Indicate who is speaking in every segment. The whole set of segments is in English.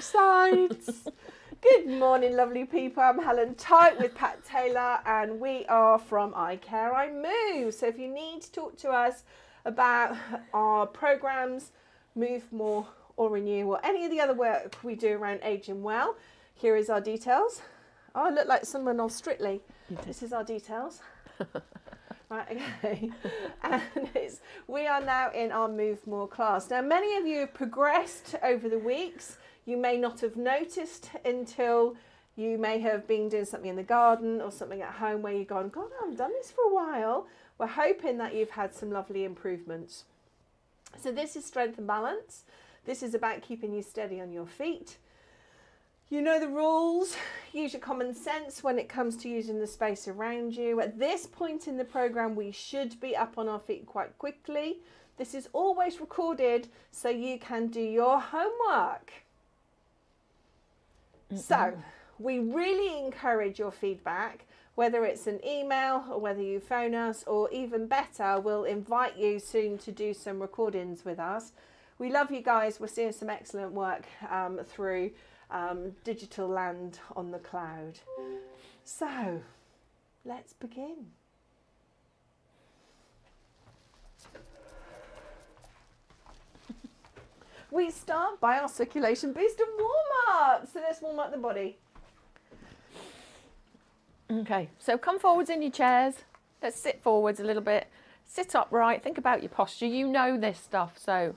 Speaker 1: sides. Good morning, lovely people. I'm Helen Type with Pat Taylor, and we are from iCare, iMove. So if you need to talk to us about our programs, Move More or Renew, or any of the other work we do around aging well, here is our details. Oh, I look like someone on Strictly. This is our details. Right, okay. And we are now in our Move More class. Now, many of you have progressed over the weeks. You may not have noticed until you may have been doing something in the garden or something at home where you've gone, God, I haven't done this for a while. We're hoping that you've had some lovely improvements. So this is strength and balance. This is about keeping you steady on your feet. You know the rules. Use your common sense when it comes to using the space around you. At this point in the program, we should be up on our feet quite quickly. This is always recorded so you can do your homework. So we really encourage your feedback, whether it's an email or whether you phone us, or even better, we'll invite you soon to do some recordings with us. We love you guys. We're seeing some excellent work through digital land on the cloud. So let's begin. We start by our circulation boost and warm up. So let's warm up the body.
Speaker 2: Okay, so come forwards in your chairs. Let's sit forwards a little bit. Sit upright. Think about your posture. You know this stuff. So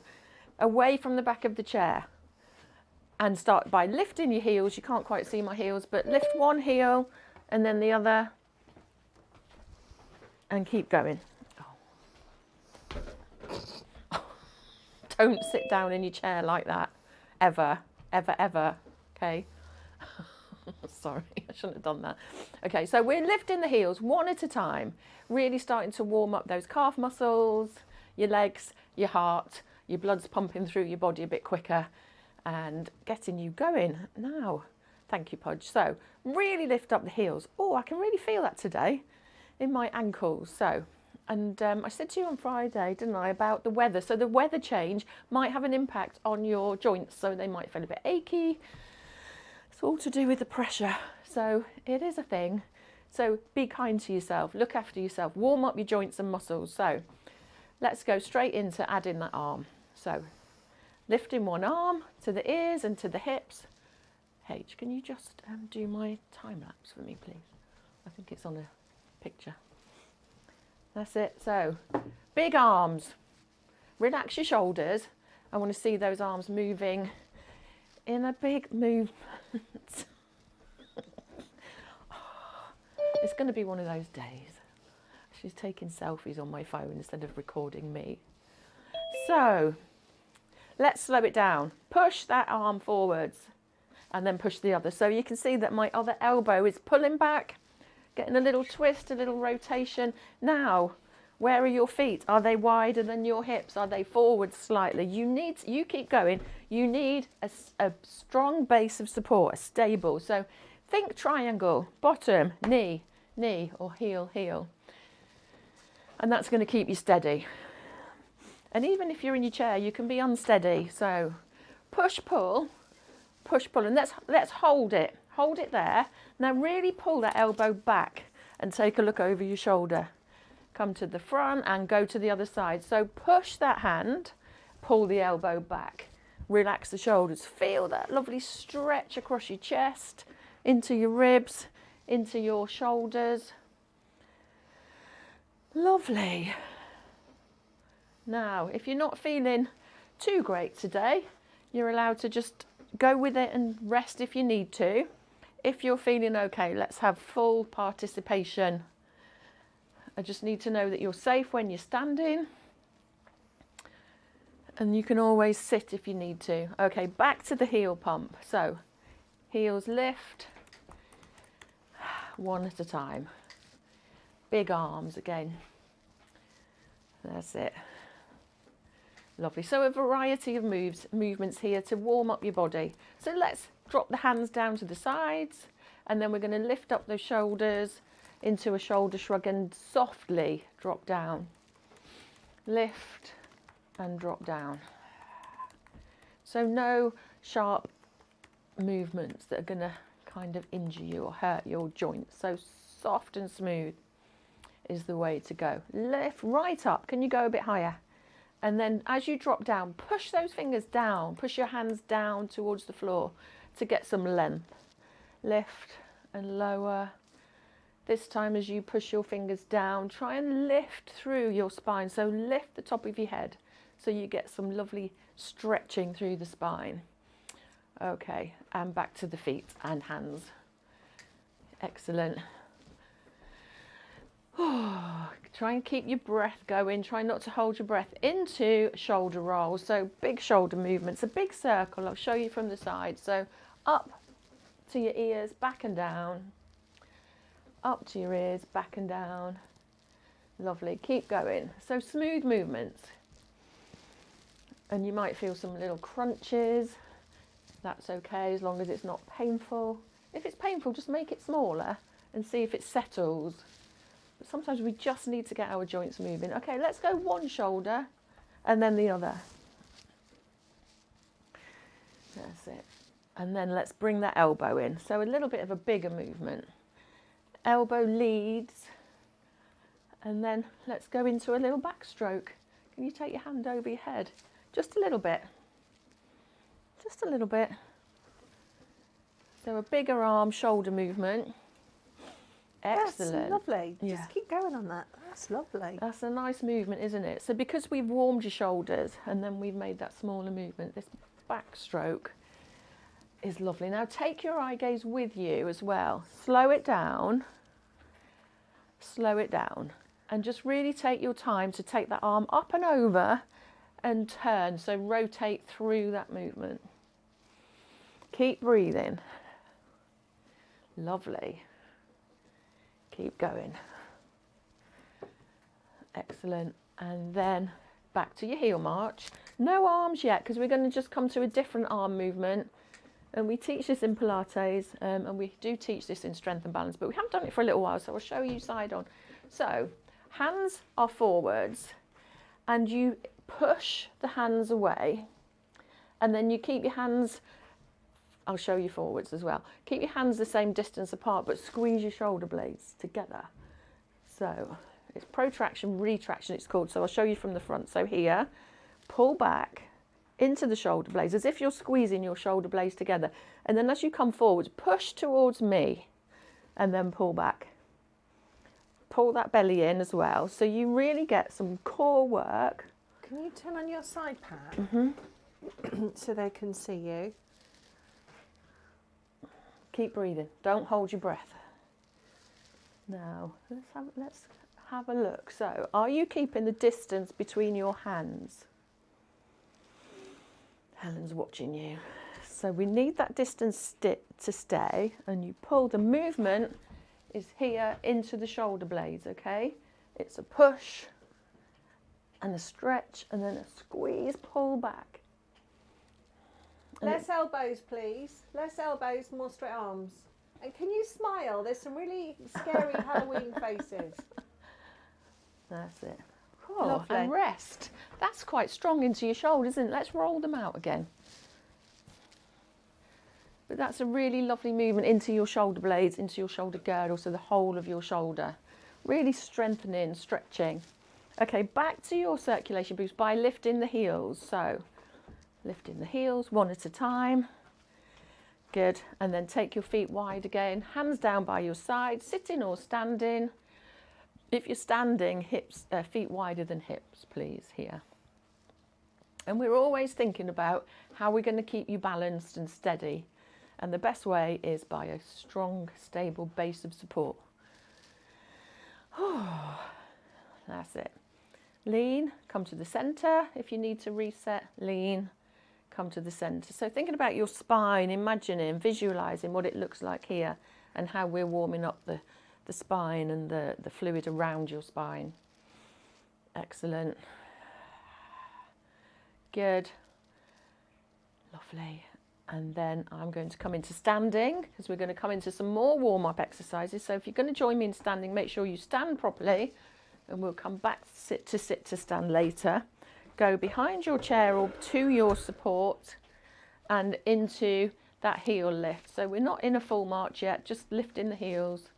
Speaker 2: away from the back of the chair. And start by lifting your heels. You can't quite see my heels, but lift one heel and then the other. And keep going. Don't sit down in your chair like that. Ever, ever, ever. Okay. Sorry, I shouldn't have done that. Okay, so we're lifting the heels one at a time. Really starting to warm up those calf muscles, your legs, your heart. Your blood's pumping through your body a bit quicker and getting you going. Now, thank you, Pudge. So really lift up the heels. Oh, I can really feel that today in my ankles. So. And I said to you on Friday, didn't I, about the weather. So the weather change might have an impact on your joints. So they might feel a bit achy. It's all to do with the pressure. So it is a thing. So be kind to yourself. Look after yourself. Warm up your joints and muscles. So let's go straight into adding that arm. So lifting one arm to the ears and to the hips. H, can you just do my time lapse for me, please? I think it's on a picture. That's it. So big arms. Relax your shoulders. I want to see those arms moving in a big movement. It's going to be one of those days. She's taking selfies on my phone instead of recording me. So let's slow it down. Push that arm forwards and then push the other. So you can see that my other elbow is pulling back. Getting a little twist, a little rotation. Now, where are your feet? Are they wider than your hips? Are they forward slightly? You keep going. You need a strong base of support, a stable. So think triangle, bottom, knee, knee, or heel, heel. And that's going to keep you steady. And even if you're in your chair, you can be unsteady. So push, pull, and let's hold it. Hold it there. Now really pull that elbow back and take a look over your shoulder. Come to the front and go to the other side. So push that hand, pull the elbow back. Relax the shoulders. Feel that lovely stretch across your chest, into your ribs, into your shoulders. Lovely. Now, if you're not feeling too great today, you're allowed to just go with it and rest if you need to. If you're feeling okay, let's have full participation. I just need to know that you're safe when you're standing. And you can always sit if you need to. Okay, back to the heel pump. So, heels lift, one at a time. Big arms again. That's it. Lovely. So a variety of movements here to warm up your body. So let's drop the hands down to the sides, and then we're going to lift up the shoulders into a shoulder shrug and softly drop down. Lift and drop down. So no sharp movements that are going to kind of injure you or hurt your joints. So soft and smooth is the way to go. Lift right up. Can you go a bit higher? And then as you drop down, push those fingers down. Push your hands down towards the floor to get some length. Lift and lower. This time as you push your fingers down, try and lift through your spine. So lift the top of your head so you get some lovely stretching through the spine. Okay, and back to the feet and hands. Excellent. Try and keep your breath going. Try not to hold your breath into shoulder rolls. So big shoulder movements, a big circle. I'll show you from the side. So up to your ears, back and down. Up to your ears, back and down. Lovely. Keep going. So smooth movements. And you might feel some little crunches. That's okay as long as it's not painful. If it's painful, just make it smaller and see if it settles. But sometimes we just need to get our joints moving. Okay, let's go one shoulder and then the other. That's it. And then let's bring that elbow in. So a little bit of a bigger movement. Elbow leads. And then let's go into a little backstroke. Can you take your hand over your head? Just a little bit. Just a little bit. So a bigger arm, shoulder movement. Excellent.
Speaker 1: That's lovely.
Speaker 2: Yeah.
Speaker 1: Just keep going on that. That's lovely.
Speaker 2: That's a nice movement, isn't it? So because we've warmed your shoulders and then we've made that smaller movement, this backstroke is lovely. Now take your eye gaze with you as well. Slow it down. Slow it down. And just really take your time to take that arm up and over and turn. So rotate through that movement. Keep breathing. Lovely. Keep going. Excellent. And then back to your heel march. No arms yet, because we're going to just come to a different arm movement. And we teach this in Pilates, and we do teach this in Strength and Balance, but we haven't done it for a little while, so I'll show you side on. So hands are forwards, and you push the hands away, and then you keep your hands, I'll show you forwards as well. Keep your hands the same distance apart, but squeeze your shoulder blades together. So it's protraction, retraction it's called. So I'll show you from the front. So here, pull back into the shoulder blades as if you're squeezing your shoulder blades together. And then as you come forwards, push towards me and then pull back. Pull that belly in as well. So you really get some core work.
Speaker 1: Can you turn on your side, Pat? So they can see you.
Speaker 2: Keep breathing. Don't hold your breath. Now, let's have a look. So, are you keeping the distance between your hands? Helen's watching you. So we need that distance to stay, and you pull. The movement is here into the shoulder blades, okay? It's a push and a stretch and then a squeeze, pull back.
Speaker 1: Less elbows, please. Less elbows, more straight arms. And can you smile? There's some really scary Halloween faces.
Speaker 2: That's it. Oh,
Speaker 1: Lovely.
Speaker 2: and rest. That's quite strong into your shoulders, isn't it? Let's roll them out again. But that's a really lovely movement into your shoulder blades, into your shoulder girdle, so the whole of your shoulder. Really strengthening, stretching. Okay, back to your circulation boost by lifting the heels. So, lifting the heels one at a time. Good. And then take your feet wide again. Hands down by your side, sitting or standing. If you're standing, feet wider than hips, please, here. And we're always thinking about how we're going to keep you balanced and steady. And the best way is by a strong, stable base of support. Oh, that's it. Lean, come to the center. If you need to reset, lean, come to the center. So thinking about your spine, imagining, visualizing what it looks like here and how we're warming up the spine and the fluid around your spine. Excellent. Good. Lovely. And then I'm going to come into standing because we're going to come into some more warm-up exercises. So if you're going to join me in standing, make sure you stand properly, and we'll come back to sit to stand later. Go behind your chair or to your support and into that heel lift. So we're not in a full march yet, just lifting the heels.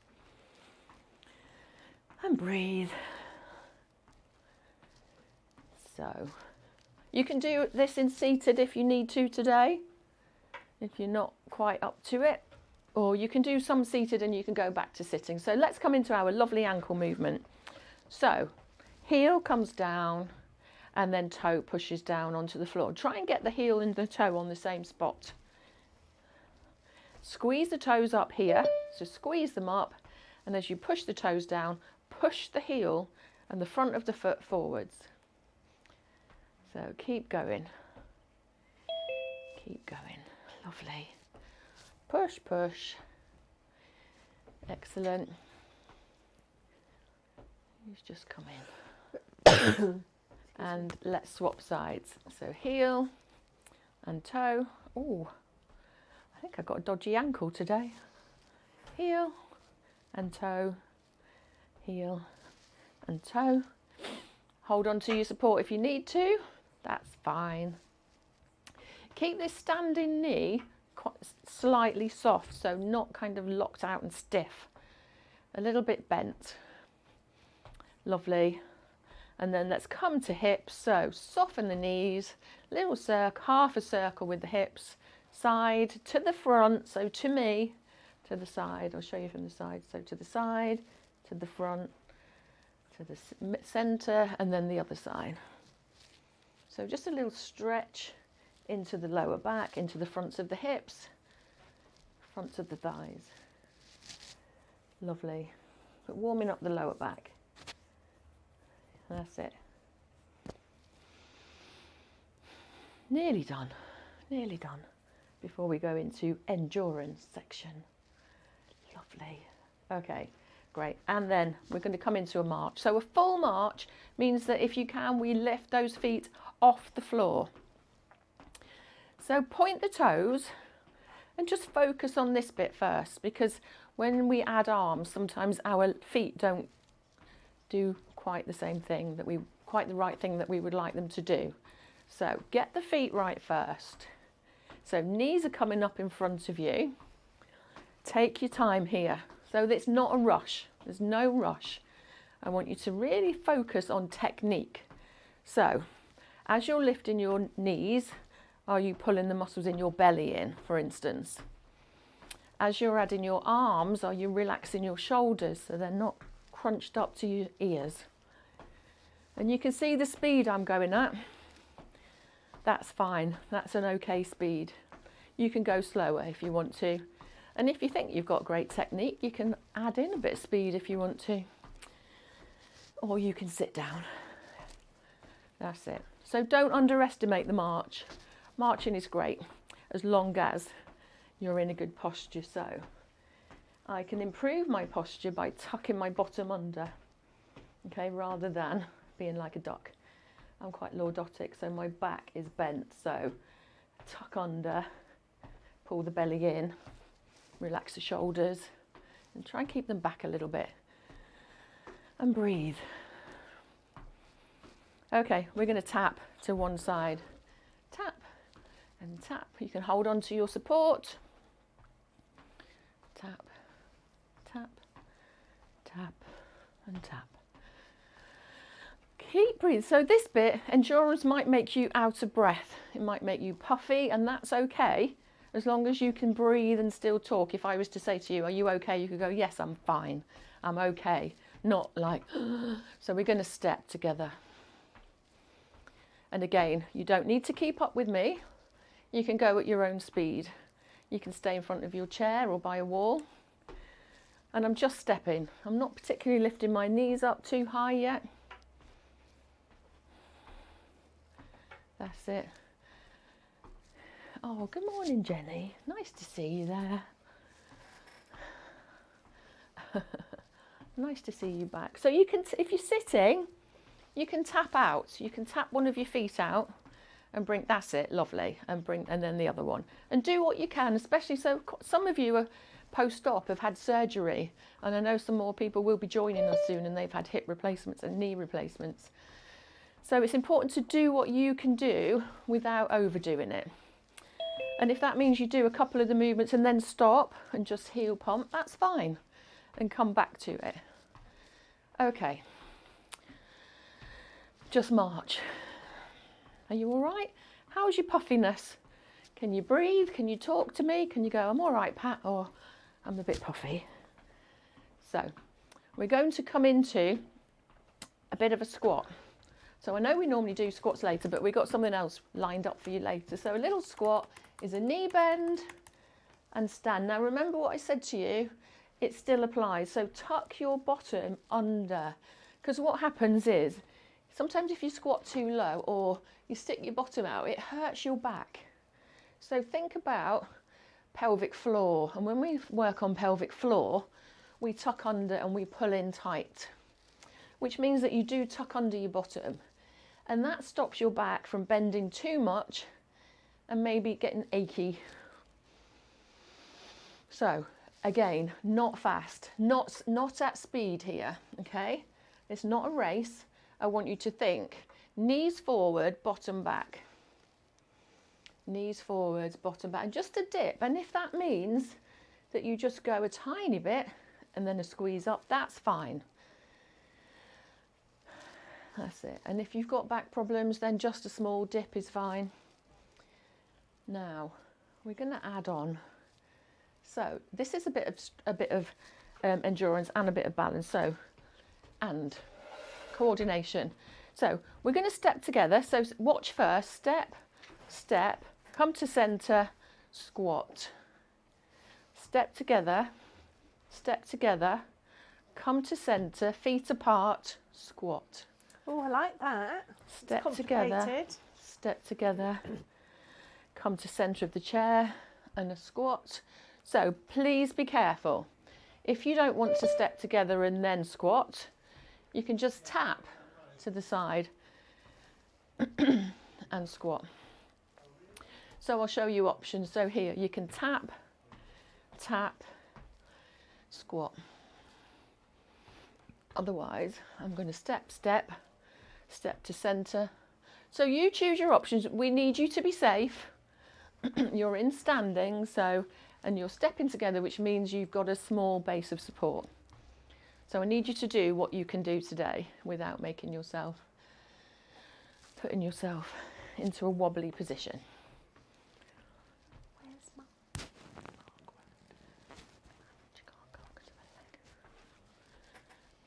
Speaker 2: And breathe. So you can do this in seated if you need to today, if you're not quite up to it, or you can do some seated and you can go back to sitting. So let's come into our lovely ankle movement. So heel comes down and then toe pushes down onto the floor. Try and get the heel and the toe on the same spot. Squeeze the toes up here, so squeeze them up, and as you push the toes down, push the heel and the front of the foot forwards. So keep going. Keep going. Lovely. Push, push. Excellent. He's just come in. And let's swap sides. So heel and toe. Oh, I think I've got a dodgy ankle today. Heel and toe. Heel and toe. Hold on to your support if you need to. That's fine. Keep this standing knee quite slightly soft, so not kind of locked out and stiff. A little bit bent. Lovely. And then let's come to hips. So soften the knees, little circle, half a circle with the hips, side to the front. So to me, to the side. I'll show you from the side. So to the side, to the front, to the center, and then the other side. So just a little stretch into the lower back, into the fronts of the hips, fronts of the thighs. Lovely. But warming up the lower back. That's it. Nearly done. Nearly done. Before we go into endurance section. Lovely. Okay. Great. And then we're going to come into a march. So a full march means that if you can, we lift those feet off the floor. So point the toes and just focus on this bit first, because when we add arms, sometimes our feet don't do quite the same thing quite the right thing that we would like them to do. So get the feet right first. So knees are coming up in front of you. Take your time here. So it's not a rush. There's no rush. I want you to really focus on technique. So as you're lifting your knees, are you pulling the muscles in your belly in, for instance? As you're adding your arms, are you relaxing your shoulders so they're not crunched up to your ears? And you can see the speed I'm going at. That's fine. That's an okay speed. You can go slower if you want to. And if you think you've got great technique, you can add in a bit of speed if you want to. Or you can sit down. That's it. So don't underestimate the march. Marching is great as long as you're in a good posture. So I can improve my posture by tucking my bottom under, okay, rather than being like a duck. I'm quite lordotic, so my back is bent. So tuck under, pull the belly in, relax the shoulders, and try and keep them back a little bit. And breathe. Okay, we're going to tap to one side. Tap and tap. You can hold on to your support. Tap, tap, tap, and tap. Keep breathing. So this bit, endurance might make you out of breath. It might make you puffy, and that's okay, as long as you can breathe and still talk. If I was to say to you, are you okay? You could go, yes, I'm fine. I'm okay. Not like, so we're going to step together. And again, you don't need to keep up with me. You can go at your own speed. You can stay in front of your chair or by a wall. And I'm just stepping. I'm not particularly lifting my knees up too high yet. That's it. Oh, good morning, Jenny. Nice to see you there. Nice to see you back. So you can, if you're sitting, you can tap out. You can tap one of your feet out and bring, that's it, lovely. And then the other one. And do what you can, especially so some of you are post-op, have had surgery. And I know some more people will be joining us soon and they've had hip replacements and knee replacements. So it's important to do what you can do without overdoing it. And if that means you do a couple of the movements and then stop and just heel pump, that's fine. And come back to it. Okay. Just march. Are you all right? How's your puffiness? Can you breathe? Can you talk to me? Can you go, I'm all right, Pat, or I'm a bit puffy? So we're going to come into a bit of a squat. So I know we normally do squats later, but we've got something else lined up for you later. So a little squat is a knee bend and stand. Now remember what I said to you, it still applies. So tuck your bottom under, because what happens is, sometimes if you squat too low or you stick your bottom out, it hurts your back. So think about pelvic floor. And when we work on pelvic floor, we tuck under and we pull in tight, which means that you do tuck under your bottom. And that stops your back from bending too much and maybe getting achy. So again, not fast, not at speed here, okay? It's not a race. I want you to think knees forward, bottom back. Knees forwards, bottom back, and just a dip. And if that means that you just go a tiny bit and then a squeeze up, that's fine. That's it. And if you've got back problems, then just a small dip is fine. Now we're going to add on. So this is a bit of endurance and a bit of balance. So and coordination. So we're going to step together. So watch first. Step, step. Come to centre. Squat. Step together. Step together. Come to centre. Feet apart. Squat.
Speaker 1: Oh, I like that.
Speaker 2: Step together, step together, come to centre of the chair and a squat. So please be careful. If you don't want to step together and then squat, you can just tap to the side and squat. So I'll show you options. So here you can tap, tap, squat. Otherwise, I'm going to step, step, step to centre. So you choose your options. We need you to be safe. You're in standing, so, and you're stepping together, which means you've got a small base of support. So I need you to do what you can do today without putting yourself into a wobbly position.
Speaker 1: Where's my...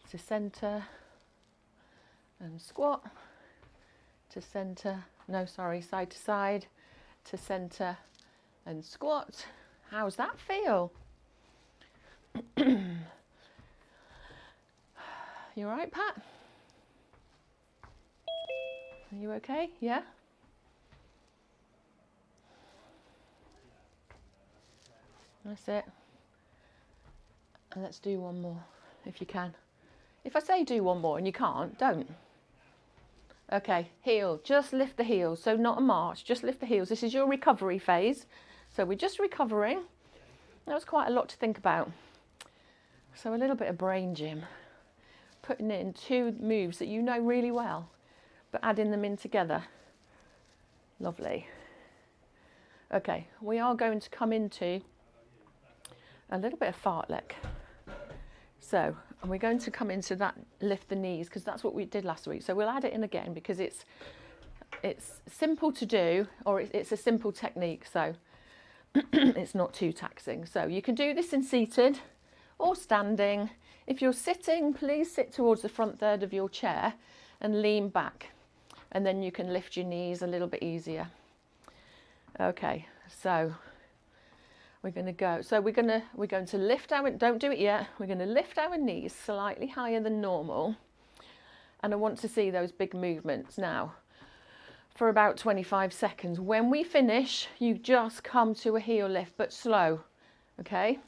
Speaker 2: To centre and squat, to centre, no sorry, side to side, to centre and squat. How's that feel? You all right, Pat? Are you okay? Yeah? That's it. And let's do one more, if you can. If I say do one more and you can't, don't. Okay, heel, just lift the heels. So not a march, just lift the heels. This is your recovery phase. So we're just recovering. That was quite a lot to think about. So a little bit of brain gym. Putting in two moves that you know really well, but adding them in together. Lovely. Okay, we are going to come into a little bit of fartlek. So, and we're going to come into that lift the knees, because that's what we did last week. So we'll add it in again because it's simple to do, or it's a simple technique, so it's not too taxing. So you can do this in seated or standing. If you're sitting, please sit towards the front third of your chair and lean back, and then you can lift your knees a little bit easier. Okay, so we're going to go. So we're going to lift our, don't do it yet. We're going to lift our knees slightly higher than normal. And I want to see those big movements now for about 25 seconds. When we finish, you just come to a heel lift, but slow, okay?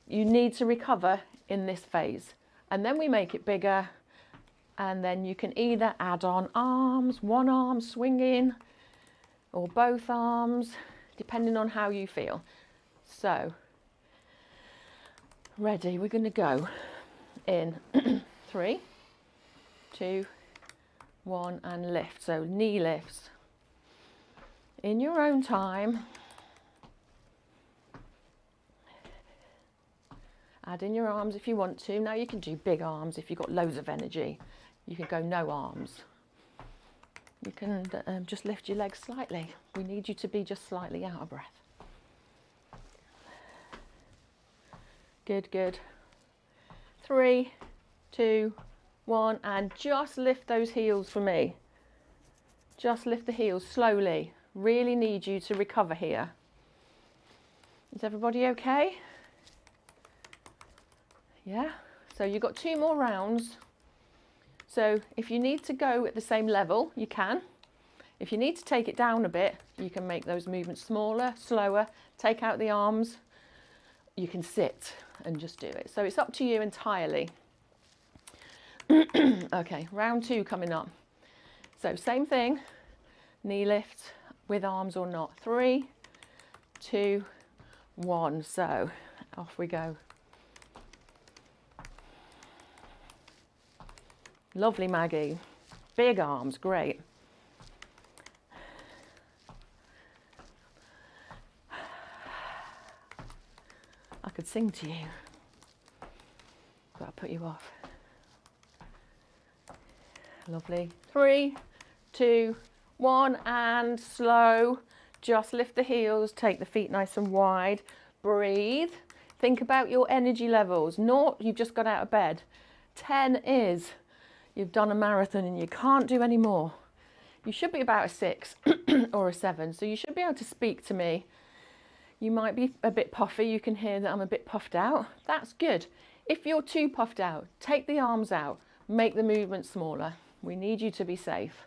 Speaker 2: You need to recover in this phase. And then we make it bigger. And then you can either add on arms, one arm swinging, or both arms, depending on how you feel. So, ready, we're going to go in 3, 2, 1, and lift. So knee lifts. In your own time, Add in your arms if you want to. Now you can do big arms if you've got loads of energy. You can go no arms. You can just lift your legs slightly. We need you to be just slightly out of breath. Good, good. 3, 2, 1, and just lift those heels for me. Just lift the heels slowly. Really need you to recover here. Is everybody okay? Yeah? So you've got 2 more rounds. So if you need to go at the same level, you can. If you need to take it down a bit, you can make those movements smaller, slower, take out the arms. You can sit and just do it. So it's up to you entirely. Okay, round 2 coming up. So same thing, knee lift with arms or not. 3, 2, 1. So off we go. Lovely, Maggie. Big arms, great. I could sing to you, but I'll put you off. Lovely. 3, 2, 1, and slow. Just lift the heels, take the feet nice and wide. Breathe. Think about your energy levels. 0, you've just got out of bed. 10 is you've done a marathon and you can't do any more. You should be about a 6 or a 7, so you should be able to speak to me. You might be a bit puffy. You can hear that I'm a bit puffed out. That's good. If you're too puffed out, take the arms out. Make the movement smaller. We need you to be safe.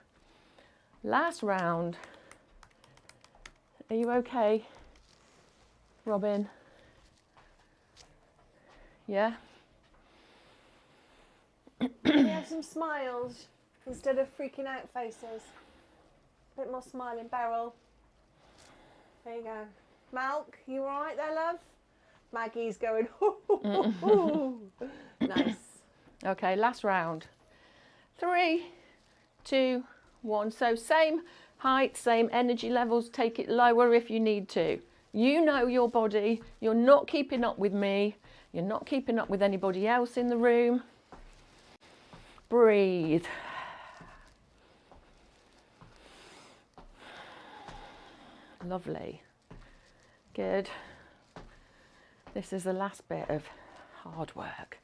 Speaker 2: Last round. Are you okay, Robin? Yeah?
Speaker 1: Can you have some smiles instead of freaking out faces? A bit more smiling, Beryl. There you go. Malk, you all right there, love? Maggie's going, nice.
Speaker 2: Okay, last round. 3, 2, 1. So same height, same energy levels. Take it lower if you need to. You know your body. You're not keeping up with me. You're not keeping up with anybody else in the room. Breathe. Lovely. Good. This is the last bit of hard work.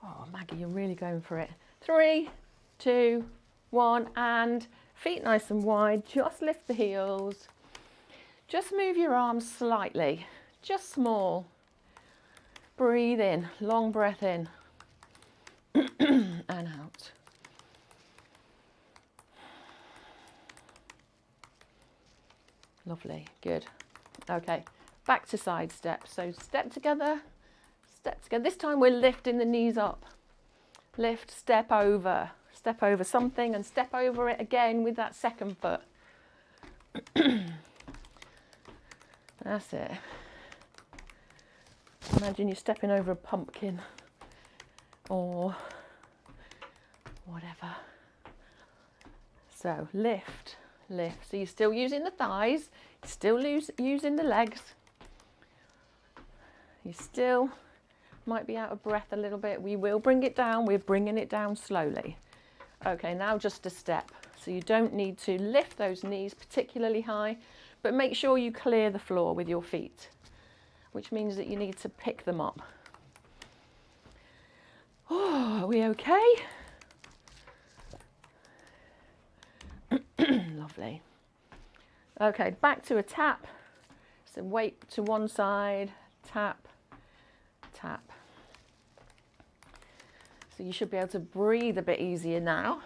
Speaker 2: Oh, Maggie, you're really going for it. 3, 2, 1, and feet nice and wide. Just lift the heels. Just move your arms slightly, just small. Breathe in, long breath in and out. Lovely, good. Okay, back to side step. So step together, step together. This time we're lifting the knees up. Lift, step over something and step over it again with that second foot. That's it. Imagine you're stepping over a pumpkin or whatever. So lift, lift. So you're still using the thighs, still using the legs. You still might be out of breath a little bit. We will bring it down. We're bringing it down slowly. Okay, now just a step. So you don't need to lift those knees particularly high, but make sure you clear the floor with your feet, which means that you need to pick them up. Oh, are we okay? Lovely. Okay, back to a tap. So weight to one side, tap, tap. So you should be able to breathe a bit easier now.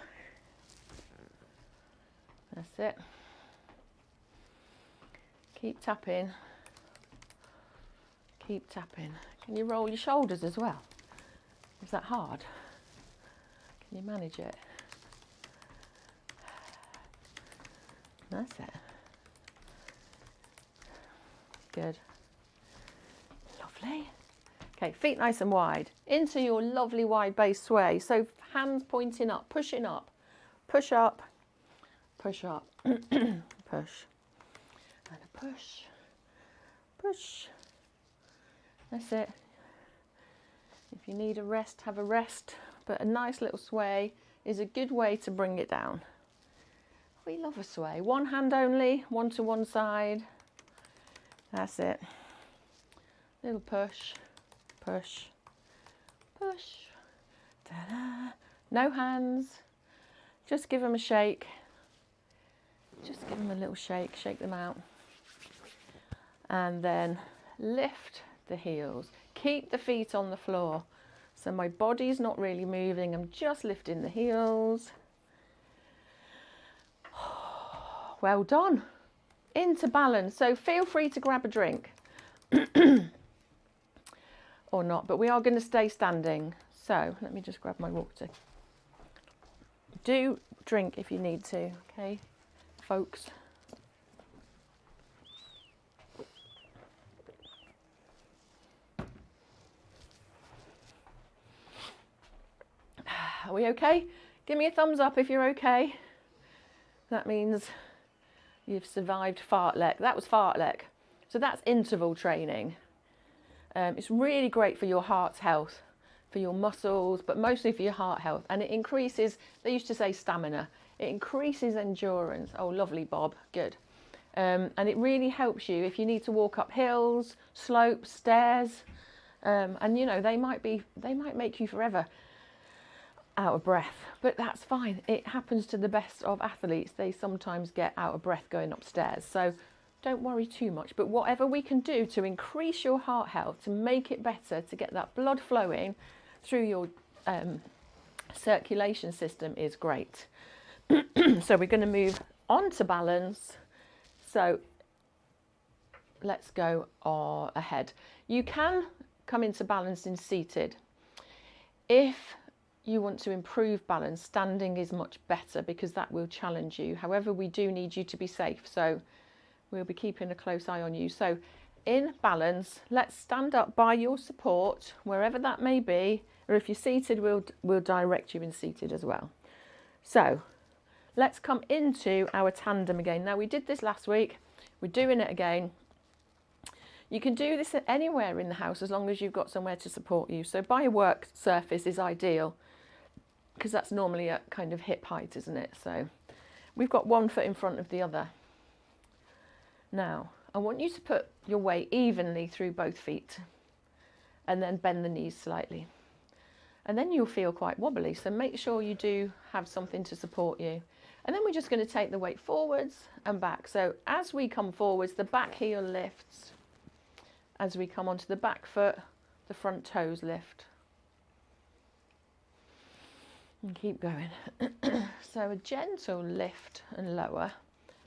Speaker 2: That's it. Keep tapping. Keep tapping. Can you roll your shoulders as well? Is that hard? Can you manage it? That's it. Good. Lovely. Okay, feet nice and wide. Into your lovely wide base sway. So hands pointing up, pushing up. Push up, push up, push. And a push, push. That's it. If you need a rest, have a rest, but a nice little sway is a good way to bring it down. We love a sway. One hand only, one to one side. That's it. Little push, push, push. Ta-da. No hands. Just give them a shake. Just give them a little shake, shake them out. And then lift the heels. Keep the feet on the floor. So my body's not really moving. I'm just lifting the heels. Well done. Into balance. So feel free to grab a drink. Or not, but we are going to stay standing. So let me just grab my water. Do drink if you need to, okay, folks. Are we okay? Give me a thumbs up if you're okay. That means you've survived fartlek. That was fartlek. So that's interval training. It's really great for your heart's health, for your muscles, but mostly for your heart health. And it increases, they used to say stamina. It increases endurance. Oh, lovely, Bob. Good. And it really helps you if you need to walk up hills, slopes, stairs. And you know, they might make you forever out of breath, but that's fine. It happens to the best of athletes. They sometimes get out of breath going upstairs. So don't worry too much, but whatever we can do to increase your heart health, to make it better, to get that blood flowing through your circulation system is great. So we're going to move on to balance. So let's go ahead. You can come into balance in seated. If you want to improve balance, standing is much better because that will challenge you. However, we do need you to be safe. So we'll be keeping a close eye on you. So in balance, let's stand up by your support, wherever that may be, or if you're seated, we'll direct you in seated as well. So let's come into our tandem again. Now we did this last week, we're doing it again. You can do this anywhere in the house as long as you've got somewhere to support you. So by a work surface is ideal because that's normally at kind of hip height, isn't it? So we've got one foot in front of the other. Now, I want you to put your weight evenly through both feet and then bend the knees slightly. And then you'll feel quite wobbly, so make sure you do have something to support you. And then we're just going to take the weight forwards and back. So as we come forwards, the back heel lifts. As we come onto the back foot, the front toes lift. And keep going. So a gentle lift and lower.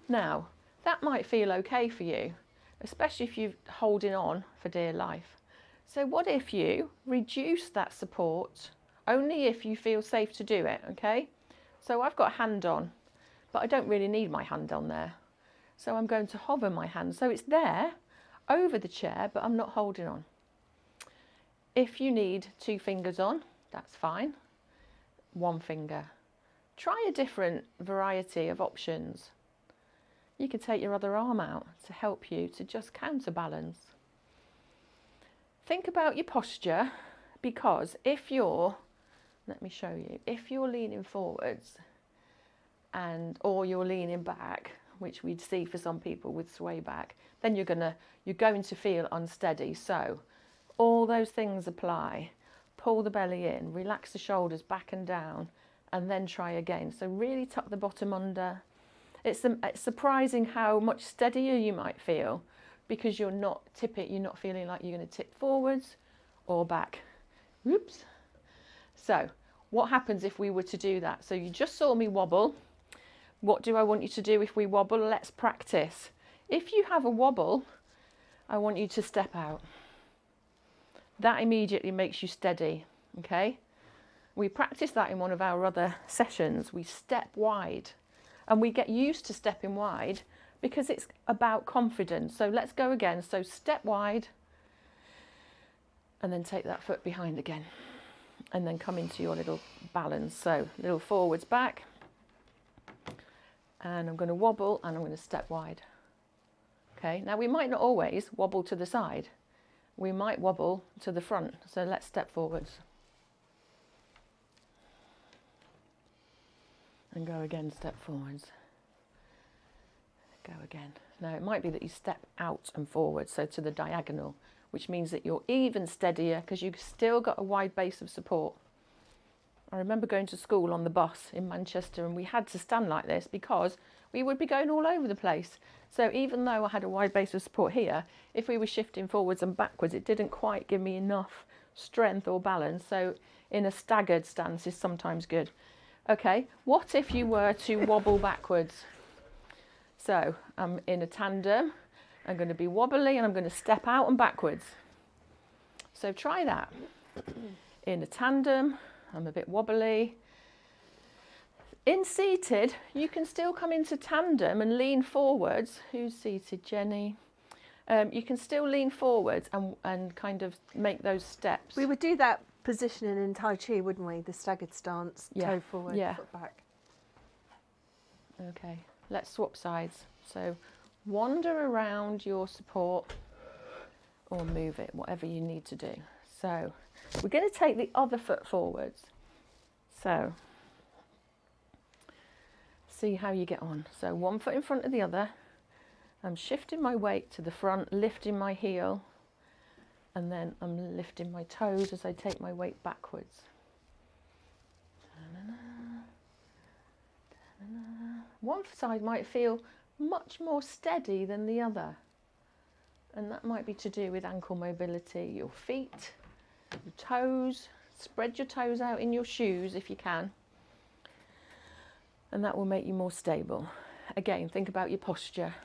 Speaker 2: Now, that might feel okay for you, especially if you're holding on for dear life. So what if you reduce that support only if you feel safe to do it, okay? So I've got a hand on, but I don't really need my hand on there. So I'm going to hover my hand. So it's there over the chair, but I'm not holding on. If you need 2 fingers on, that's fine. 1 finger. Try a different variety of options. You could take your other arm out to help you to just counterbalance. Think about your posture, because if you're, let me show you, if you're leaning forwards or you're leaning back, which we'd see for some people with sway back, then you're going to feel unsteady. So all those things apply. Pull the belly in, relax the shoulders back and down, and then try again. So really tuck the bottom under. It's surprising how much steadier you might feel because you're not feeling like you're going to tip forwards or back. Oops. So what happens if we were to do that? So you just saw me wobble. What do I want you to do if we wobble? Let's practice. If you have a wobble, I want you to step out. That immediately makes you steady, okay? We practice that in one of our other sessions. We step wide. And we get used to stepping wide because it's about confidence. So let's go again. So step wide and then take that foot behind again. And then come into your little balance. So little forwards back. And I'm going to wobble and I'm going to step wide. Okay, now we might not always wobble to the side. we might wobble to the front. So let's step forwards. And go again, step forwards. Go again. Now it might be that you step out and forward, so to the diagonal, which means that you're even steadier because you've still got a wide base of support. I remember going to school on the bus in Manchester, and we had to stand like this because we would be going all over the place. So even though I had a wide base of support here, if we were shifting forwards and backwards, it didn't quite give me enough strength or balance. So in a staggered stance is sometimes good. Okay, what if you were to wobble backwards? So I'm in a tandem, I'm going to be wobbly and I'm going to step out and backwards. So try that. In a tandem, I'm a bit wobbly. In seated, you can still come into tandem and lean forwards. Who's seated? Jenny. You can still lean forwards and kind of make those steps.
Speaker 1: We would do that positioning in Tai Chi, wouldn't we? The staggered stance, toe forward, foot back.
Speaker 2: Okay, let's swap sides. So wander around your support or move it, whatever you need to do. So we're going to take the other foot forwards. So see how you get on. So one foot in front of the other. I'm shifting my weight to the front, lifting my heel, and then I'm lifting my toes as I take my weight backwards. One side might feel much more steady than the other, and that might be to do with ankle mobility. Your feet, your toes, spread your toes out in your shoes if you can, and that will make you more stable. Again, think about your posture.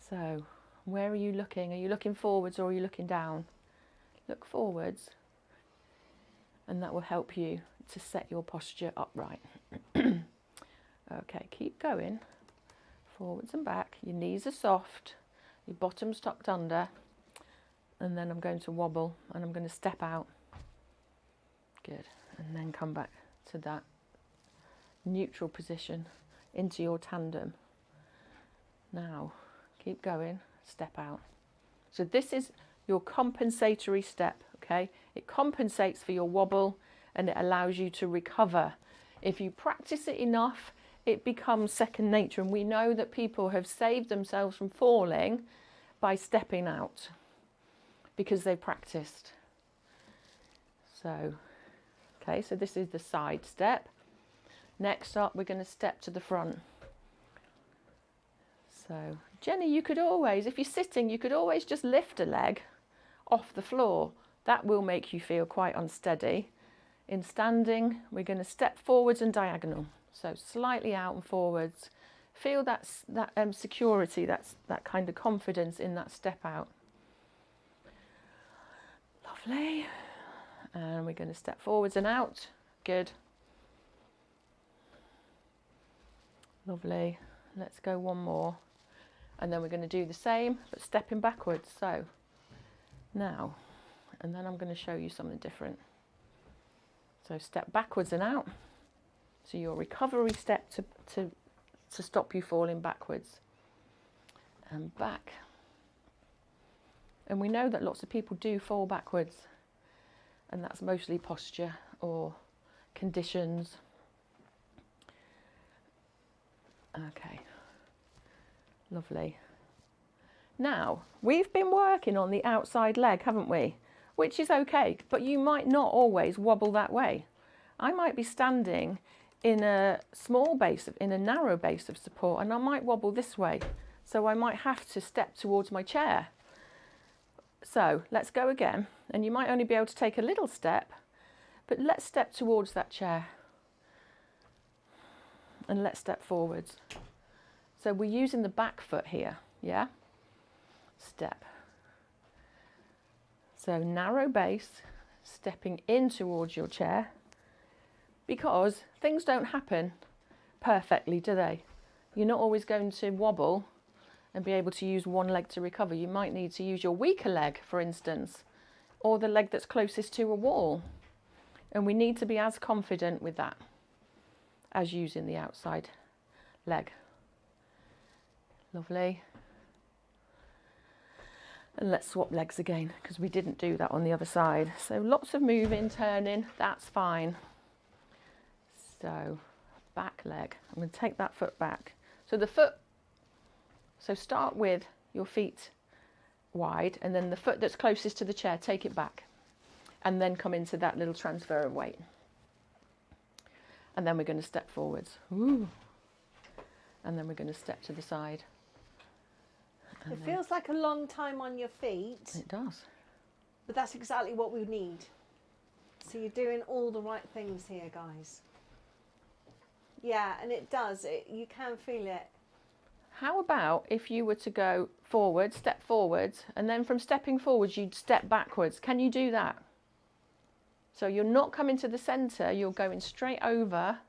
Speaker 2: So where are you looking? Are you looking forwards or are you looking down? Look forwards, and that will help you to set your posture upright. Okay, keep going. Forwards and back. Your knees are soft, your bottom's tucked under, and then I'm going to wobble and I'm going to step out. Good. And then come back to that neutral position into your tandem. Now, keep going, step out. So this is your compensatory step, okay? It compensates for your wobble and it allows you to recover. If you practice it enough, it becomes second nature, and we know that people have saved themselves from falling by stepping out because they practiced. So, okay, so this is the side step. Next up, we're going to step to the front. So, Jenny, you could always, if you're sitting, you could always just lift a leg off the floor. That will make you feel quite unsteady. In standing, we're going to step forwards and diagonal. So slightly out and forwards. Feel that security, that kind of confidence in that step out. Lovely. And we're going to step forwards and out. Good. Lovely. Let's go one more. And then we're going to do the same, but stepping backwards. So now, and then I'm going to show you something different. So step backwards and out. So your recovery step to stop you falling backwards. And back. And we know that lots of people do fall backwards. And that's mostly posture or conditions. Okay. Lovely. Now, we've been working on the outside leg, haven't we? Which is okay, but you might not always wobble that way. I might be standing in a narrow base of support, and I might wobble this way. So I might have to step towards my chair. So let's go again. And you might only be able to take a little step, but let's step towards that chair. And let's step forwards. So we're using the back foot here, yeah? Step. So narrow base, stepping in towards your chair, because things don't happen perfectly, do they? You're not always going to wobble and be able to use one leg to recover. You might need to use your weaker leg, for instance, or the leg that's closest to a wall. And we need to be as confident with that as using the outside leg. Lovely. And let's swap legs again, because we didn't do that on the other side. So lots of moving, turning, that's fine. So back leg, I'm going to take that foot back. So the foot, so start with your feet wide, and then the foot that's closest to the chair, take it back. And then come into that little transfer of weight. And then we're going to step forwards. Ooh. And then we're going to step to the side.
Speaker 1: It feels like a long time on your feet.
Speaker 2: It does.
Speaker 1: But that's exactly what we need. So you're doing all the right things here, guys. Yeah, and it does. You can feel it.
Speaker 2: How about if you were to go forward, step forwards, and then from stepping forwards, you'd step backwards. Can you do that? So you're not coming to the centre, you're going straight over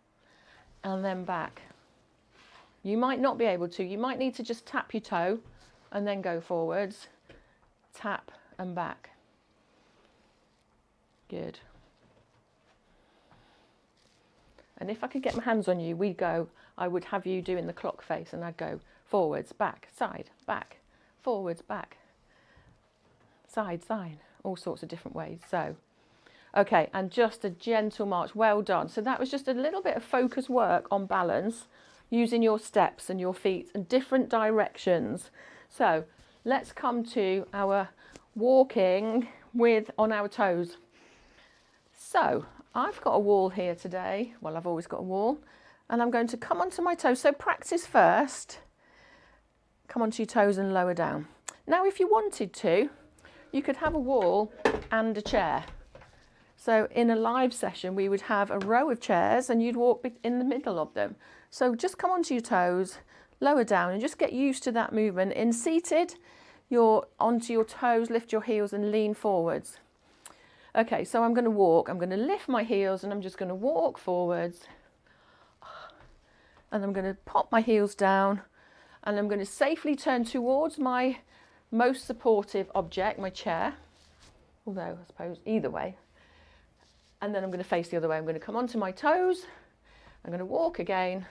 Speaker 2: and then back. You might not be able to. You might need to just tap your toe and then go forwards, tap and back. Good. And if I could get my hands on you, I would have you doing the clock face, and I'd go forwards, back, side, back, forwards, back, side, side, all sorts of different ways. So, okay, and just a gentle march. Well done. So that was just a little bit of focus work on balance, using your steps and your feet in different directions. So let's come to our walking on our toes. So I've got a wall here today. Well, I've always got a wall. And I'm going to come onto my toes. So practice first. Come onto your toes and lower down. Now, if you wanted to, you could have a wall and a chair. So in a live session, we would have a row of chairs and you'd walk in the middle of them. So just come onto your toes, lower down, and just get used to that movement. In seated, you're onto your toes, lift your heels and lean forwards. Okay, so I'm going to walk. I'm going to lift my heels and I'm just going to walk forwards. And I'm going to pop my heels down and I'm going to safely turn towards my most supportive object, my chair. Although, I suppose, either way. And then I'm going to face the other way. I'm going to come onto my toes. I'm going to walk again.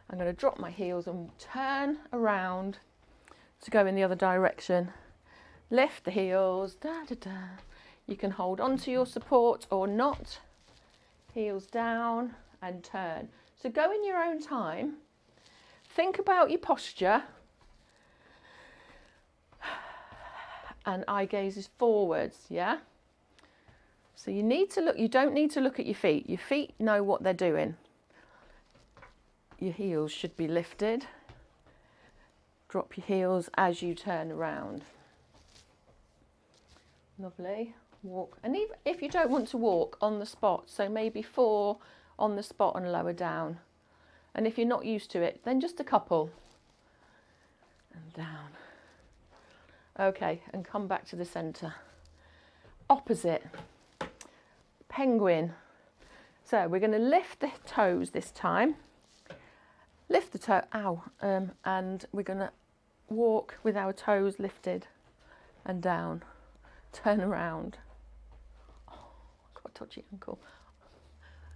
Speaker 2: I'm going to drop my heels and turn around to go in the other direction. Lift the heels. Da, da, da. You can hold on to your support or not. Heels down and turn. So go in your own time. Think about your posture. And eye gazes forwards, yeah? So you need to look, you don't need to look at your feet. Your feet know what they're doing. Your heels should be lifted. Drop your heels as you turn around. Lovely. Walk. And even if you don't want to walk on the spot, so maybe 4 on the spot and lower down. And if you're not used to it, then just a couple. And down. Okay, and come back to the centre. Opposite. Penguin. So we're going to lift the toes this time. Lift the toe, and we're going to walk with our toes lifted and down. Turn around. Oh, got a touchy ankle.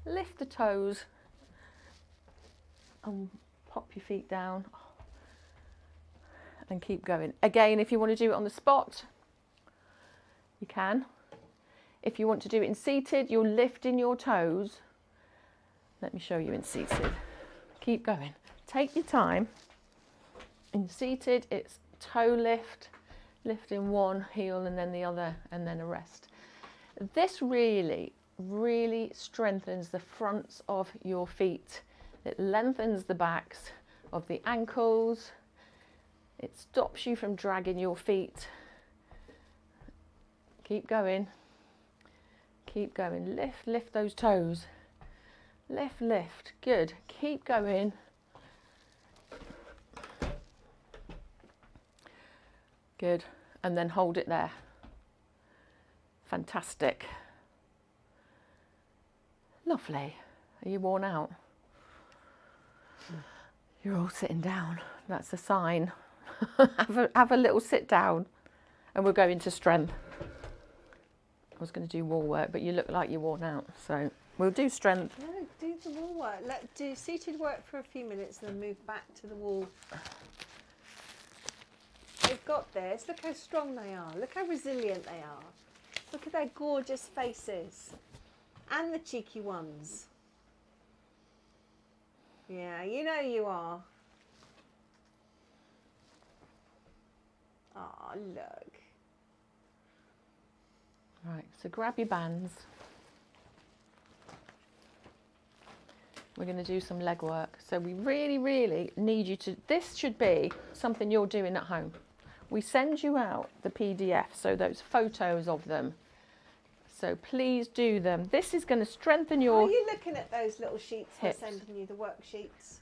Speaker 2: Lift the toes and pop your feet down and keep going. Again, if you want to do it on the spot, you can. If you want to do it in seated, you're lifting your toes. Let me show you in seated. Keep going. Take your time. In seated, it's toe lift, lifting one heel and then the other, and then a rest. This really, really strengthens the fronts of your feet. It lengthens the backs of the ankles. It stops you from dragging your feet. Keep going. Keep going. Lift, lift those toes. Lift, lift. Good. Keep going. Good. And then hold it there. Fantastic. Lovely. Are you worn out? You're all sitting down. That's a sign. have a little sit down and we'll go into strength. I was going to do wall work, but you look like you're worn out. So we'll do strength.
Speaker 1: No, do the wall work. Let's do seated work for a few minutes and then move back to the wall. they've got this. Look how strong they are. Look how resilient they are. Look at their gorgeous faces. And the cheeky ones. Yeah, you know you are. Oh, look.
Speaker 2: Right, so grab your bands. We're going to do some leg work. So we really, really need you to, this should be something you're doing at home. We send you out the PDF, so those photos of them. So please do them. This is going to strengthen your
Speaker 1: Are you looking at those little sheets
Speaker 2: hips.
Speaker 1: we're sending you, the worksheets?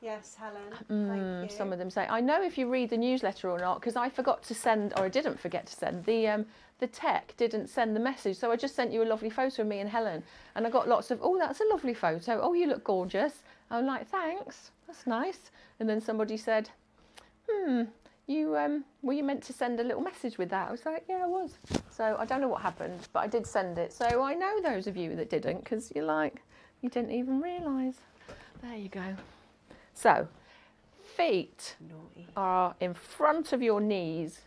Speaker 1: Yes, Helen, thank you.
Speaker 2: Some of them say, I know if you read the newsletter or not, because I forgot to send, or I didn't forget to send, the tech didn't send the message. So I just sent you a lovely photo of me and Helen. And I got lots of, oh, that's a lovely photo. Oh, you look gorgeous. I'm like, thanks, that's nice. And then somebody said, were you meant to send a little message with that? I was like, yeah, I was. So I don't know what happened, but I did send it. So I know those of you that didn't, because you're like, you didn't even realise. There you go. So, feet are in front of your knees.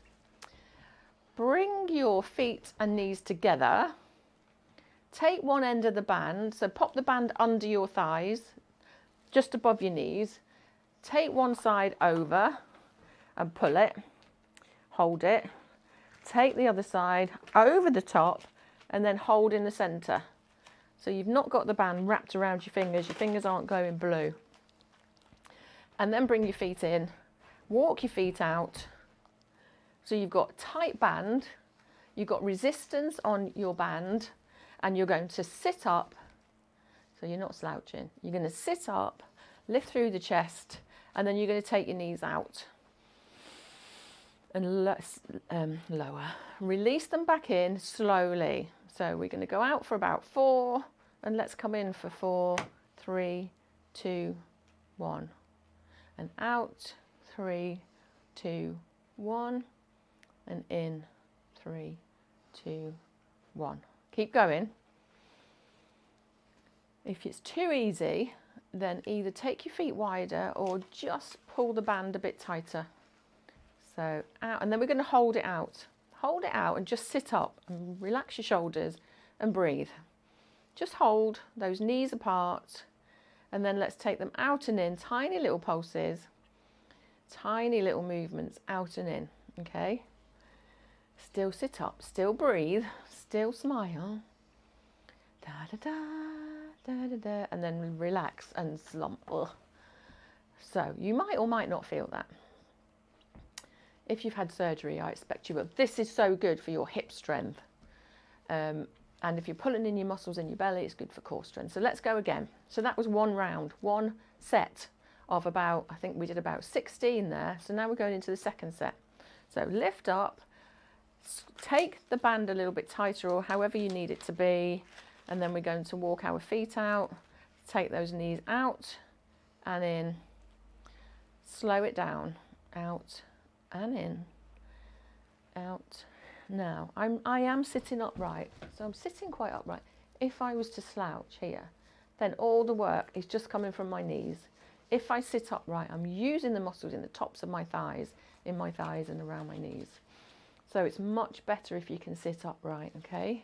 Speaker 2: Bring your feet and knees together. Take one end of the band, so pop the band under your thighs, just above your knees. Take one side over and pull it, hold it. Take the other side over the top and then hold in the centre. So you've not got the band wrapped around your fingers aren't going blue. And then bring your feet in, walk your feet out. So you've got tight band, you've got resistance on your band, and you're going to sit up, so you're not slouching. You're going to sit up, lift through the chest, and then you're going to take your knees out and lower. Release them back in slowly. So we're going to go out for about 4, and let's come in for 4, 3, 2, 1. And out, 3, 2, 1, and in, 3, 2, 1. Keep going. If it's too easy, then either take your feet wider or just pull the band a bit tighter. So out, and then we're going to hold it out. Hold it out and just sit up and relax your shoulders and breathe. Just hold those knees apart. And then let's take them out and in, tiny little pulses, tiny little movements out and in, okay? Still sit up, still breathe, still smile. Da da da, da da da, and then relax and slump. Ugh. So you might or might not feel that. If you've had surgery, I expect you will. This is so good for your hip strength. And if you're pulling in your muscles in your belly, it's good for core strength. So let's go again. So that was one round, one set of about, I think we did about 16 there. So now we're going into the second set. So lift up, take the band a little bit tighter or however you need it to be. And then we're going to walk our feet out, take those knees out and in, slow it down, out and in, out. Now, I am sitting upright, so I'm sitting quite upright. If I was to slouch here, then all the work is just coming from my knees. If I sit upright, I'm using the muscles in the tops of my thighs, in my thighs and around my knees. So it's much better if you can sit upright, okay?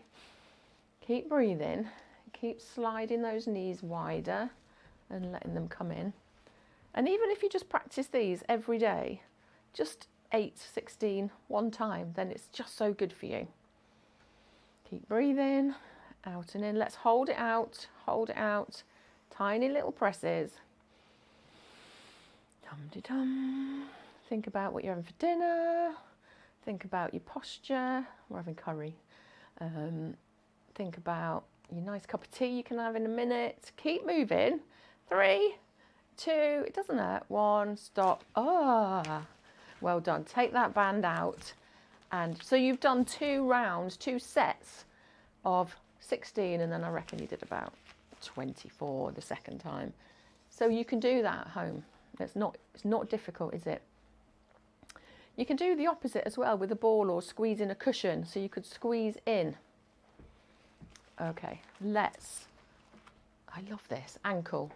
Speaker 2: Keep breathing, keep sliding those knees wider and letting them come in. And even if you just practice these every day, just 8, 16, one time, then it's just so good for you. Keep breathing, out and in. Let's hold it out, tiny little presses. Dum-de-dum. Think about what you're having for dinner. Think about your posture. We're having curry. Think about your nice cup of tea you can have in a minute. Keep moving. 3, 2, it doesn't hurt. 1, stop. Ah. Well done. Take that band out. And so you've done 2 rounds, 2 sets of 16, and then I reckon you did about 24 the second time. So you can do that at home. It's not difficult, is it? You can do the opposite as well with a ball or squeezing a cushion. So you could squeeze in. Okay, I love this, ankle.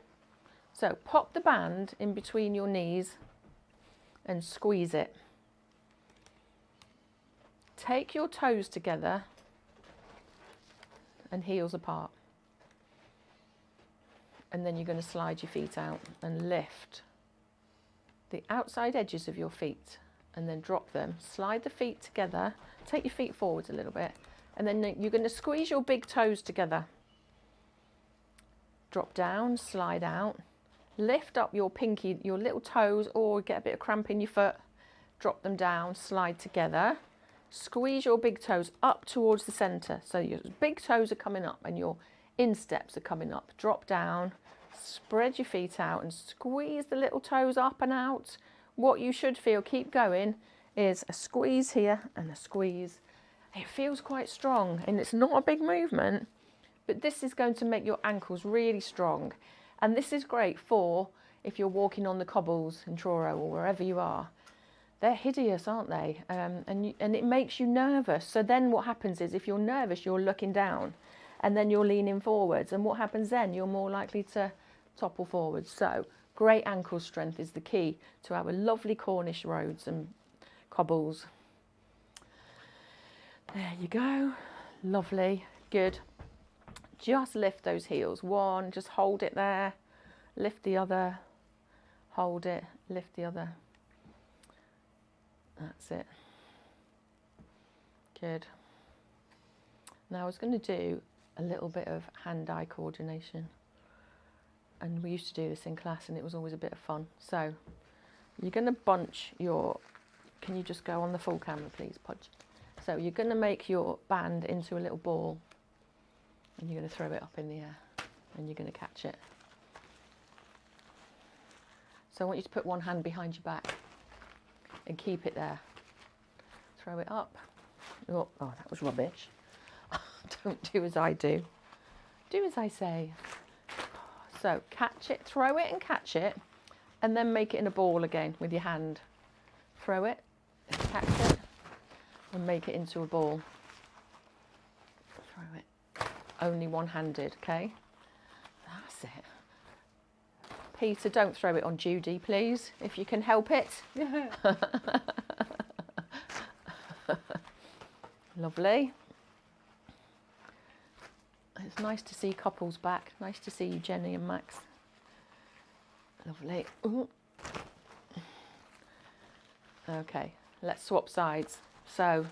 Speaker 2: So pop the band in between your knees. and squeeze it. Take your toes together and heels apart. And then you're going to slide your feet out and lift the outside edges of your feet and then drop them. Slide the feet together, take your feet forwards a little bit, and then you're going to squeeze your big toes together. Drop down, slide out, lift up your pinky, your little toes, or get a bit of cramp in your foot, drop them down, slide together. Squeeze your big toes up towards the centre. So your big toes are coming up and your insteps are coming up. Drop down, spread your feet out and squeeze the little toes up and out. What you should feel, keep going, is a squeeze here and a squeeze. It feels quite strong and it's not a big movement, but this is going to make your ankles really strong. And this is great for if you're walking on the cobbles in Truro or wherever you are. They're hideous, aren't they? And it makes you nervous. So then what happens is if you're nervous, you're looking down and then you're leaning forwards. And what happens then? You're more likely to topple forwards. So great ankle strength is the key to our lovely Cornish roads and cobbles. There you go. Lovely. Good. Just lift those heels. One, just hold it there. Lift the other. Hold it. Lift the other. That's it. Good. Now I was going to do a little bit of hand-eye coordination. And we used to do this in class and it was always a bit of fun. So you're going to bunch your, can you just go on the full camera please, Podge? So you're going to make your band into a little ball and you're going to throw it up in the air and you're going to catch it. So I want you to put one hand behind your back and keep it there. Throw it up. Oh, that was rubbish. Don't do as I do. Do as I say. So catch it, throw it and catch it, and then make it in a ball again with your hand. Throw it, catch it, and make it into a ball. Throw it. Only one-handed, okay? That's it. Peter, don't throw it on Judy, please, if you can help it. Lovely. It's nice to see couples back. Nice to see you, Jenny and Max. Lovely. Ooh. Okay, let's swap sides. So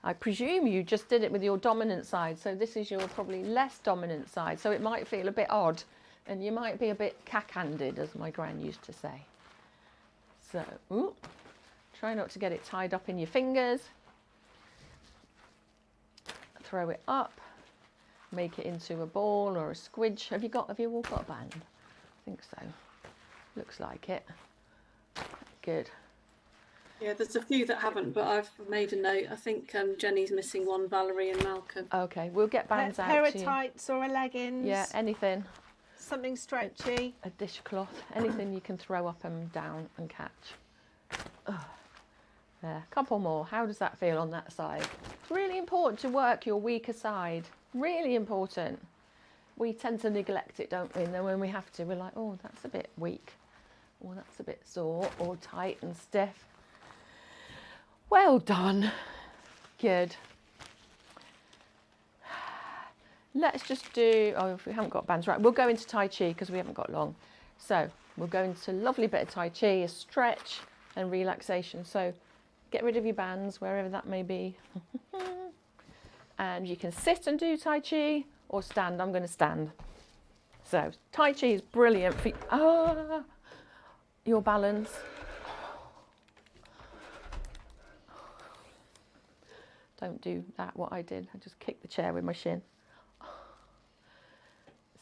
Speaker 2: I presume you just did it with your dominant side. So this is your probably less dominant side. So it might feel a bit odd and you might be a bit cack-handed, as my gran used to say. So, ooh, try not to get it tied up in your fingers. Throw it up. Make it into a ball or a squidge. Have you all got a band? I think so. Looks like it. Good.
Speaker 3: Yeah, there's a few that haven't, but I've made a note. I think Jenny's missing one, Valerie and Malcolm.
Speaker 2: Okay, we'll get bands out
Speaker 1: A pair of
Speaker 2: to you.
Speaker 1: tights or a leggings.
Speaker 2: Yeah, anything.
Speaker 1: Something stretchy.
Speaker 2: A dishcloth. Anything you can throw up and down and catch. Oh, there. Couple more. How does that feel on that side? It's really important to work your weaker side. Really important. We tend to neglect it, don't we? And then when we have to, we're like, oh, that's a bit weak. Or that's a bit sore or tight and stiff. Well done. Good. Let's just do, oh, if we haven't got bands, right, we'll go into Tai Chi because we haven't got long. So we'll go into a lovely bit of Tai Chi, a stretch and relaxation. So get rid of your bands, wherever that may be. And you can sit and do Tai Chi or stand. I'm going to stand. So Tai Chi is brilliant for your balance. Don't do that, what I did. I just kicked the chair with my shin.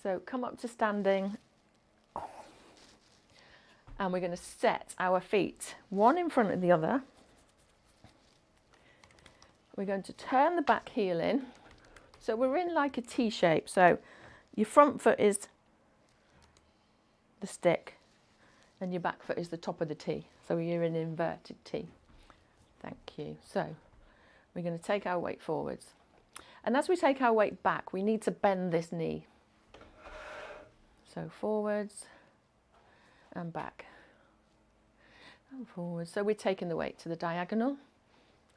Speaker 2: So come up to standing. And we're going to set our feet one in front of the other. We're going to turn the back heel in. So we're in like a T shape. So your front foot is the stick and your back foot is the top of the T. So you're in an inverted T. Thank you. So we're going to take our weight forwards. And as we take our weight back, we need to bend this knee. So forwards and back. and forward. So we're taking the weight to the diagonal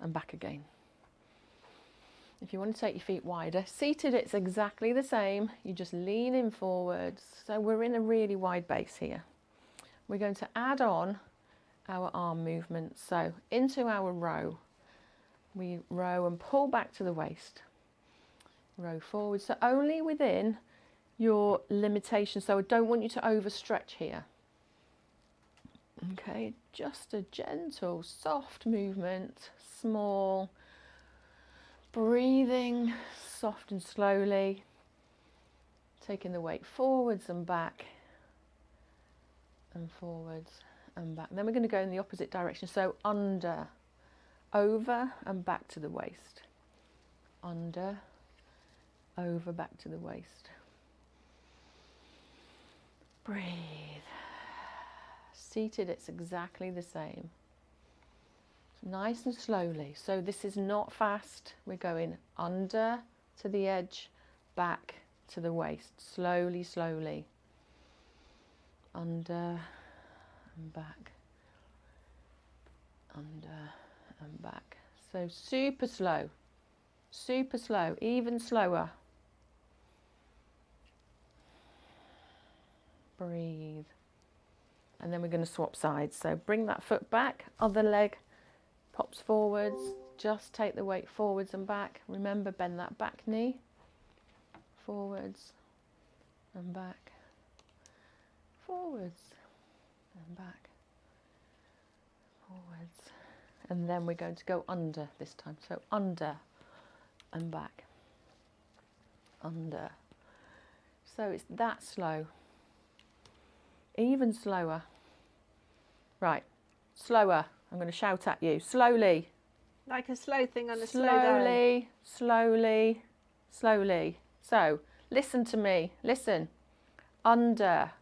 Speaker 2: and back again. If you want to take your feet wider, seated it's exactly the same. You just lean in forwards. So we're in a really wide base here. We're going to add on our arm movements. So into our row, we row and pull back to the waist. Row forward, so only within your limitation. So I don't want you to overstretch here. Okay, just a gentle, soft movement, small, breathing, soft and slowly, taking the weight forwards and back, and forwards and back. And then we're going to go in the opposite direction, so under, over and back to the waist. Under, over, back to the waist. Breathe. Seated, it's exactly the same. Nice and slowly. So this is not fast. We're going under to the edge, back to the waist. Slowly, slowly. Under and back. Under and back. So super slow. Super slow. Even slower. Breathe. And then we're going to swap sides. So bring that foot back, other leg pops forwards, just take the weight forwards and back. Remember, bend that back knee, forwards and back, forwards and back, forwards. And then we're going to go under this time. So under and back, under. So it's that slow. Even slower. Right, slower. I'm going to shout at you. Slowly.
Speaker 1: Like a slow thing on a slow day.
Speaker 2: Slowly, slowly, slowly. So, listen to me. Listen. Under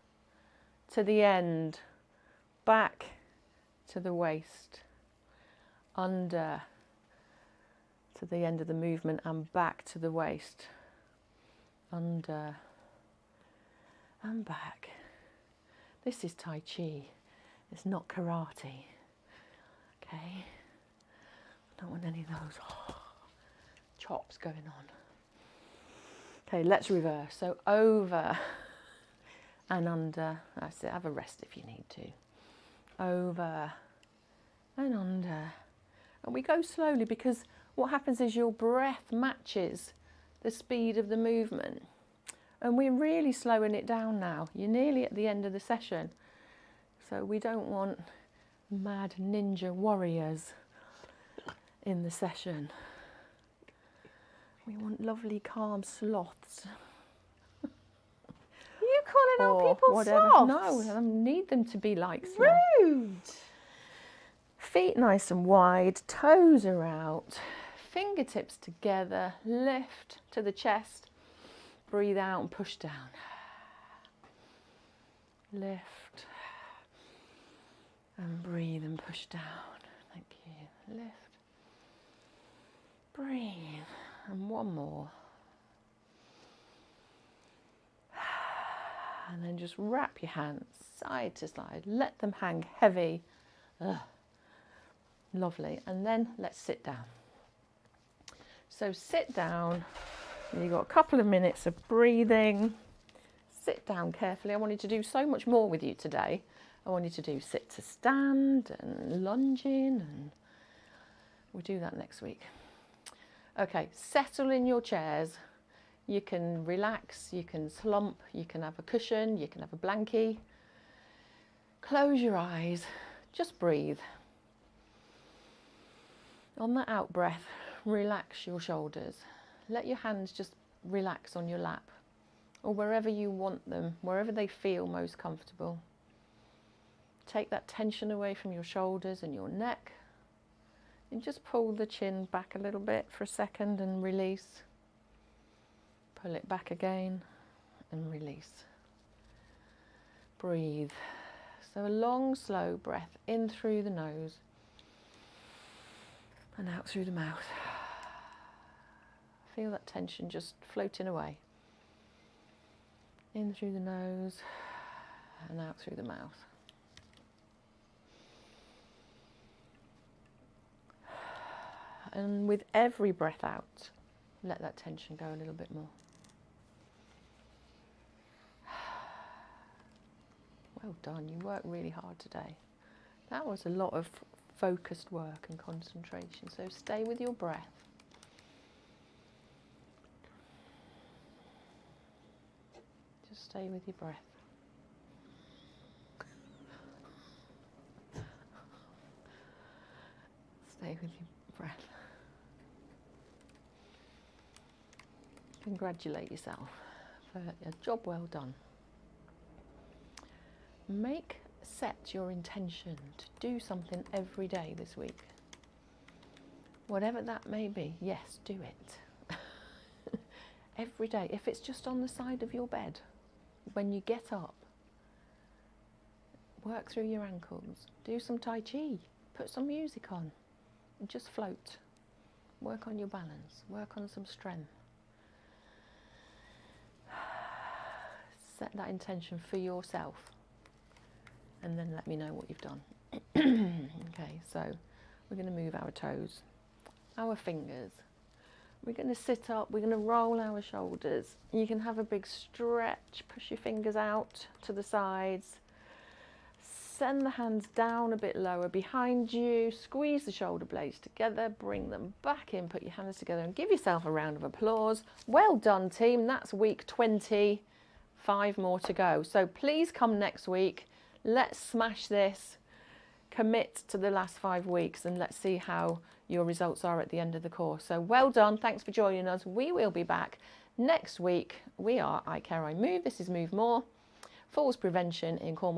Speaker 2: to the end. Back to the waist. Under to the end of the movement and back to the waist. Under and back. This is Tai Chi, it's not karate, okay? I don't want any of those chops going on. Okay, let's reverse. So over and under, that's it, have a rest if you need to. Over and under. And we go slowly because what happens is your breath matches the speed of the movement. And we're really slowing it down now. You're nearly at the end of the session. So we don't want mad ninja warriors in the session. We want lovely, calm sloths.
Speaker 1: You calling out people
Speaker 2: whatever.
Speaker 1: sloths?
Speaker 2: No, I need them to be like sloths.
Speaker 1: Rude.
Speaker 2: Feet nice and wide, toes are out, fingertips together, lift to the chest. Breathe out and push down. Lift. And breathe and push down. Thank you. Lift. Breathe. And one more. And then just wrap your hands side to side. Let them hang heavy. Ugh. Lovely. And then let's sit down. So sit down. You've got a couple of minutes of breathing. Sit down carefully. I wanted to do so much more with you today. I wanted to do sit to stand and lunging, and we'll do that next week. Okay, settle in your chairs. You can relax, you can slump, you can have a cushion, you can have a blankie. Close your eyes, just breathe. On that out breath, relax your shoulders. Let your hands just relax on your lap or wherever you want them, wherever they feel most comfortable. Take that tension away from your shoulders and your neck and just pull the chin back a little bit for a second and release. Pull it back again and release. Breathe. So a long, slow breath in through the nose and out through the mouth. Feel that tension just floating away. In through the nose and out through the mouth. And with every breath out, let that tension go a little bit more. Well done, you worked really hard today. That was a lot of focused work and concentration, so stay with your breath. Just stay with your breath. Stay with your breath. Congratulate yourself for a job well done. Set your intention to do something every day this week. Whatever that may be, yes, do it. Every day. If it's just on the side of your bed, when you get up, work through your ankles, do some Tai Chi, put some music on, and just float. Work on your balance, work on some strength. Set that intention for yourself. And then let me know what you've done. Okay, so we're going to move our toes, our fingers. We're going to sit up, we're going to roll our shoulders. You can have a big stretch, push your fingers out to the sides. Send the hands down a bit lower behind you. Squeeze the shoulder blades together, bring them back in, put your hands together and give yourself a round of applause. Well done, team. That's week 20. 5 more to go. So please come next week. Let's smash this, commit to the last 5 weeks, and let's see how your results are at the end of the course. So well done, thanks for joining us. We will be back next week. We are iCare, iMove. This is Move More, falls prevention in Cornwall.